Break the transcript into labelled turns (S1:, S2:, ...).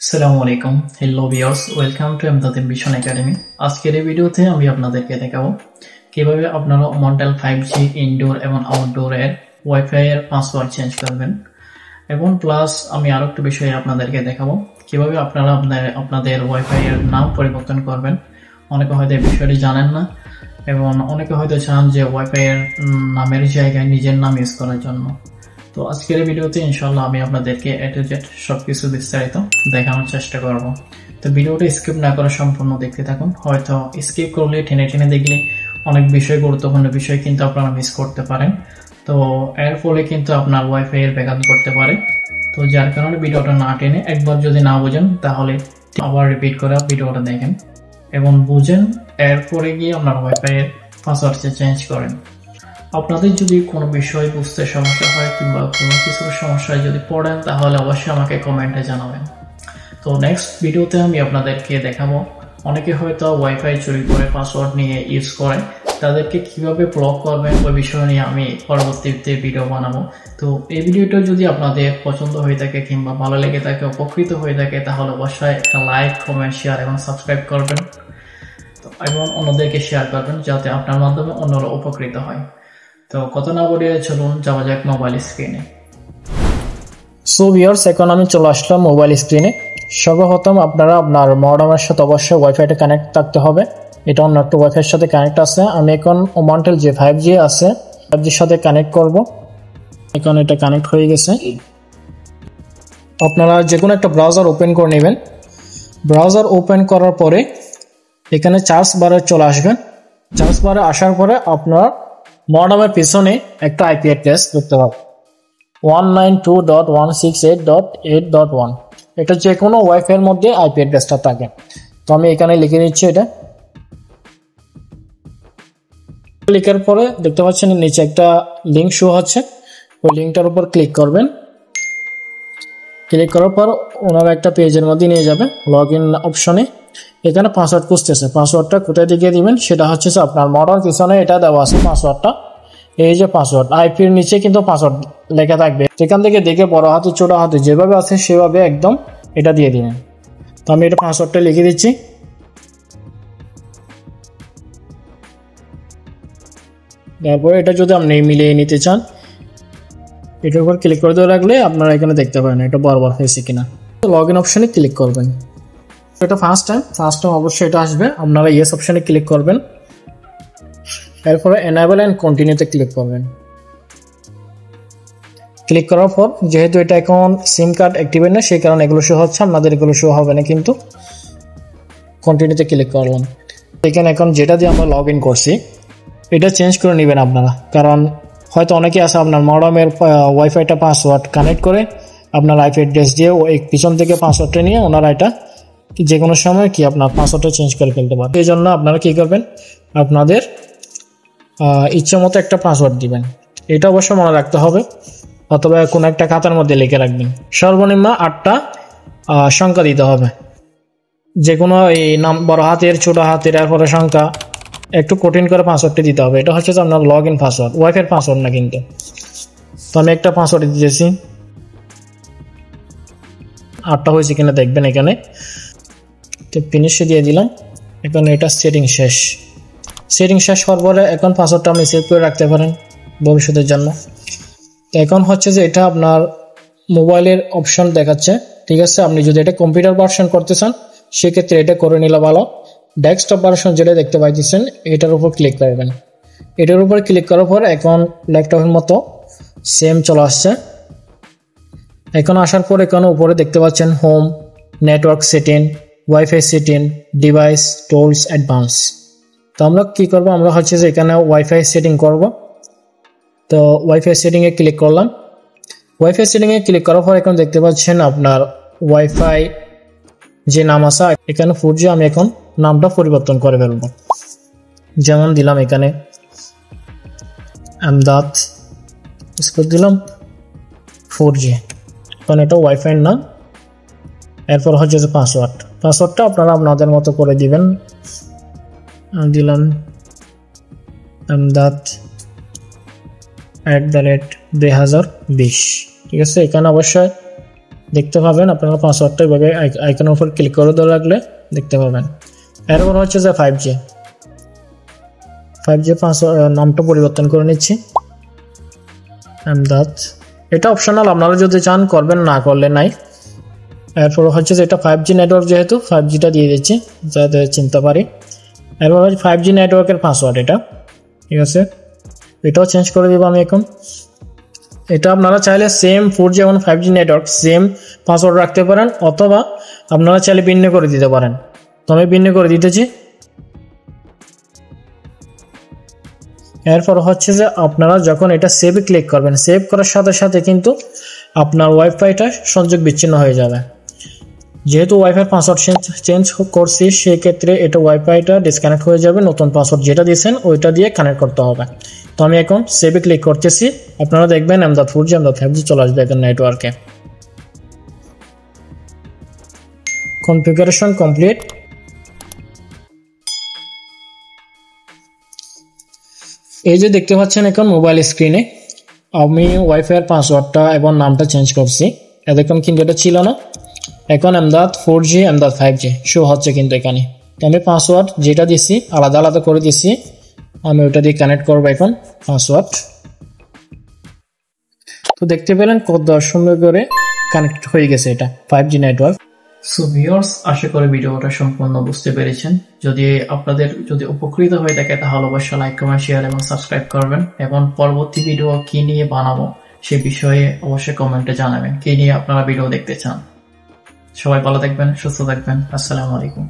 S1: আসসালামু আলাইকুম, hello viewers, welcome to Emdad ambition academy. আজকের এই ভিডিওতে আমি আপনাদেরকে দেখাবো কিভাবে আপনারা ওমান্টেল 5G ইনডোর এবং আউটডোর এর ওয়াইফাই এর পাসওয়ার্ড চেঞ্জ করবেন, এবং প্লাস আমি আরো একটা বিষয় আপনাদেরকে দেখাবো কিভাবে আপনারা আপনাদের ওয়াইফাই এর নাম পরিবর্তন করবেন। অনেকে হয়তো এই বিষয়টি জানেন না, এবং অনেকে হয়তো চান যে ওয়াইফাই এর নামের জায়গায় নিজের নাম ইউজ করার জন্য। তো আজকের ভিডিওতে ইনশাআল্লাহ আমি আপনাদেরকে এ টু জেড সবকিছু বিস্তারিত দেখানোর চেষ্টা করব। তো ভিডিওটা স্কিপ না করে সম্পূর্ণ দেখতে থাকুন। হয়তো স্কিপ করলে টেনে টেনে দেখলে অনেক বিষয়, গুরুত্বপূর্ণ বিষয় কিন্তু আপনারা মিস করতে পারেন। তো এর ফলে কিন্তু আপনার ওয়াইফাই এর ব্যাঘাত করতে পারে। তো যার কারণে ভিডিওটা না টেনে একবার যদি না বুঝেন তাহলে আবার রিপিট করে ভিডিওটা দেখেন এবং বুঝেন, এরপরে গিয়ে আপনার ওয়াইফাই এর পাসওয়ার্ড চেঞ্জ করেন। আপনাদের যদি কোনো বিষয় বুঝতে সমস্যা হয় কিংবা কোনো কিছুর সমস্যায় যদি পড়েন তাহলে অবশ্যই আমাকে কমেন্টে জানাবেন। তো নেক্সট ভিডিওতে আমি আপনাদেরকে দেখাবো অনেকে হয়তো ওয়াইফাই চুরি করে পাসওয়ার্ড নিয়ে ইউজ করে, তাদেরকে কিভাবে ব্লক করবেন ওই বিষয় নিয়ে আমি পরবর্তীতে ভিডিও বানাবো। তো এই ভিডিওটা যদি আপনাদের পছন্দ হয়ে থাকে কিংবা ভালো লেগে থাকে, উপকৃত হয়ে থাকে, তাহলে অবশ্যই একটা লাইক, কমেন্ট, শেয়ার এবং সাবস্ক্রাইব করবেন এবং অন্যদেরকে শেয়ার করবেন যাতে আপনার মাধ্যমে অন্যরা উপকৃত হয়। তো কথা না বলে চলুন যাওয়া যাক মোবাইল স্ক্রিনে। সো ভিউয়ার্স, এখন আমি চলে আসলাম মোবাইল স্ক্রিনে। সর্বপ্রথম আপনারা আপনার মডেমের সাথে অবশ্যই ওয়াইফাইটা কানেক্ট থাকতে হবে। এটা অন্য একটা ওয়াইফাইয়ের সাথে কানেক্ট আছে। আমি এখন ওমান্টেল যে 5G আছে 5Gর সাথে কানেক্ট করব। এখন এটা কানেক্ট হয়ে গেছে। আপনারা যে কোনো একটা ব্রাউজার ওপেন করে নেবেন। ব্রাউজার ওপেন করার পরে এখানে সার্চ বারে চলে আসবেন। সার্চ বারে আসার পরে আপনার মডেমের পিছনে একটা আইপি অ্যাড্রেস দেখতে পাবেন 192.168.8.1। এটা যে কোনো ওয়াইফাই এর মধ্যে আইপি অ্যাড্রেসটা থাকে। তো আমি এখানে লিখে নিচ্ছি। এটা লিখার পরে দেখতে পাচ্ছেন নিচে একটা লিঙ্ক শো হচ্ছে, ওই লিঙ্কটার উপর ক্লিক করবেন। ক্লিক করার পর ওনারা একটা পেজের মধ্যে নিয়ে যাবে। লগ ইন অপশনে এখানে পাসওয়ার্ড খুঁজতেছে। পাসওয়ার্ডটা কোথায় দিকে দিবেন সেটা হচ্ছে আপনার মডেল পিছনে এটা দেওয়া আছে পাসওয়ার্ডটা। এই যে পাসওয়ার্ড, আইপির নিচে কিন্তু পাসওয়ার্ড লেখা থাকবে। সেখান থেকে দেখে বড় হাতে ছোট হাতে যেভাবে আছে সেভাবে একদম এটা দিয়ে দিবেন। তো আমি এটা পাসওয়ার্ডটা লিখে দিচ্ছি। তারপরে এটা যদি আপনি মিলিয়ে নিতে চান এটার উপর ক্লিক করে দিয়ে রাখলে আপনারা এখানে দেখতে পারেন এটা বরাবর হয়েছে কিনা। লগ ইন অপশনে ক্লিক করবেন। এটা ফার্স্ট টাইম অবশ্যই এটা আসবে। আপনারা ইয়েস অপশনে ক্লিক করবেন। এরপরে এনেবল এন্ড কন্টিনিউতে ক্লিক করবেন। ক্লিক করার পর যেহেতু এটা এখন সিম কার্ড অ্যাক্টিভেট না সেই কারণে এগুলো শো হচ্ছে, আপনাদের এগুলো শো হবে না। কিন্তু কন্টিনিউতে ক্লিক করলাম। এখানে এখন যেটা দিয়ে আমরা লগ ইন করছি এটা চেঞ্জ করে নেবেন আপনারা, কারণ হয়তো অনেকে আছে আপনার মডেমের ওয়াইফাইটা পাসওয়ার্ড কানেক্ট করে আপনার আইপি অ্যাড্রেস দিয়ে ওই পিছন থেকে পাসওয়ার্ডটা নিয়ে ওনারা এটা যে কোনো সময় কি আপনার পাসওয়ার্ডটা চেঞ্জ করে ফেলতে পারেন। এই জন্য আপনারা কি করবেন, আপনাদের ইচ্ছা মতো একটা পাসওয়ার্ড দিবেন। এটা অবশ্য মনে রাখতে হবে, অথবা কোনো একটা খাতার মধ্যে লিখে রাখবেন। সর্বনিম্ন 8টা সংখ্যা দিতে হবে। যে কোনো এই নাম বড় হাতের, ছোট হাতের, এরপরে সংখ্যা একটু কঠিন করে পাসওয়ার্ডটি দিতে হবে। এটা হচ্ছে আপনার লগ ইন পাসওয়ার্ড, ওয়াইফাইয়ের পাসওয়ার্ড না কিন্তু। তো আমি একটা পাসওয়ার্ড দিয়েছি, 8টা হয়েছে কিনা দেখবেন এখানে। তো ফিনিশে দিয়ে দিলাম। এখন এটা সেটিং শেষ হওয়ার পরে এখন পাসওয়ার্ডটা আপনি সেভ করে রাখতে পারেন ভবিষ্যতের জন্য। তো এখন হচ্ছে যে এটা আপনার মোবাইলের অপশন দেখাচ্ছে, ঠিক আছে। আপনি যদি এটা কম্পিউটার ভার্সন করতে চান সেক্ষেত্রে এটা করে নিলে ভালো। ডেস্কটপ ভার্সন যেটা দেখতে পাইতেছেন এটার উপর ক্লিক করবেন। এটার উপর ক্লিক করার পর এখন ল্যাপটপের মতো সেম চলে আসছে। এখন আসার পর এখানে উপরে দেখতে পাচ্ছেন home, network setting, wifi setting, device, tools, advance. তো আমরা কি করব, আমরা হচ্ছে যে এখানে ওয়াইফাই সেটিং করব। তো ওয়াইফাই সেটিংয়ে ক্লিক করলাম। ওয়াইফাই সেটিংয়ে ক্লিক করার পর এখন দেখতে পাচ্ছেন আপনার ওয়াইফাই যে নাম আছে এখানে 4G। আমি এখন নামটা পরিবর্তন করে ফেলব, যেমন দিলাম এখানে আমদাদ, দিলাম 4G। এখন এটা ওয়াইফাইয়ের নাম। এরপর হচ্ছে যে পাসওয়ার্ডটা আপনারা আপনাদের মতো করে দিবেন। দিলাম আমদাদ @2020, ঠিক আছে। এখানে অবশ্যই
S2: দেখতে পাবেন। আপনারা পাসওয়ার্ডটা এভাবে আইকনের উপর ক্লিক করে ধরে রাখলে দেখতে পাবেন। এরপর হচ্ছে যে 5G পাসওয়ার্ড নামটা পরিবর্তন করে নিচ্ছি, এমদাদ। এটা অপশনাল, আপনারা যদি চান করবেন, না করলে নাই। এরপর হচ্ছে যে এটা 5G নেটওয়ার্ক, যেহেতু 5Gটা দিয়ে দিচ্ছি যাতে চিনতে পারি। এরপর হচ্ছে 5G নেটওয়ার্কের পাসওয়ার্ড, এটা ঠিক আছে, এটাও চেঞ্জ করে দেবো আমি এখন। এটা আপনারা চাইলে সেম 4G এবং 5G নেটওয়ার্ক সেম পাসওয়ার্ড রাখতে পারেন, অথবা আপনারা চাইলে ভিন্ন করে দিতে পারেন। তো আমি ভিন্ন করে দিতেছি। এরপর হচ্ছে যে আপনারা যখন এটা সেভে ক্লিক করবেন, সেভ করার সাথে সাথে কিন্তু আপনার ওয়াইফাইটা সংযোগ বিচ্ছিন্ন হয়ে যাবে। যেহেতু ওয়াইফাই পাসওয়ার্ড চেঞ্জ করছি, সেক্ষেত্রে এটা ওয়াইফাইটা ডিসকানেক্ট হয়ে যাবে। নতুন পাসওয়ার্ড যেটা দিয়েছেন ওইটা দিয়ে কানেক্ট করতে হবে। তো আমি এখন সেভে ক্লিক করতেছি। আপনারা দেখবেন এমদাদ 4G এমদাদ 5G চলে আসবে এখন নেটওয়ার্কে। Configuration complete. এই যে দেখতে পাচ্ছেন এখন মোবাইল স্ক্রিনে আমি ওয়াইফাইয়ের পাসওয়ার্ডটা এবং নামটা চেঞ্জ করছি। এতক্ষণ কিন্তু এটা ছিল না। এখন Emdad 4G Emdad 5G show হচ্ছে কিন্তু এখানে। তো আমি পাসওয়ার্ড যেটা দিচ্ছি আলাদা আলাদা করে দিচ্ছি, আমি ওটা দিয়ে কানেক্ট করবো এখন পাসওয়ার্ড। তো দেখতে পেলেন কত সুন্দর করে কানেক্ট হয়ে গেছে এটা 5G নেটওয়ার্ক।
S1: সো ভিউয়ার্স, আশা করি ভিডিওটা সম্পূর্ণ বুঝতে পেরেছেন। যদি আপনাদের উপকৃত হয়ে থাকে তাহলে অবশ্যই লাইক, কমেন্ট, শেয়ার এবং সাবস্ক্রাইব করবেন। এবং পরবর্তী ভিডিও কি নিয়ে বানাবো সে বিষয়ে অবশ্যই কমেন্টে জানাবেন কি নিয়ে আপনারা ভিডিও দেখতে চান। সবাই ভালো থাকবেন, সুস্থ থাকবেন। আসসালামু আলাইকুম।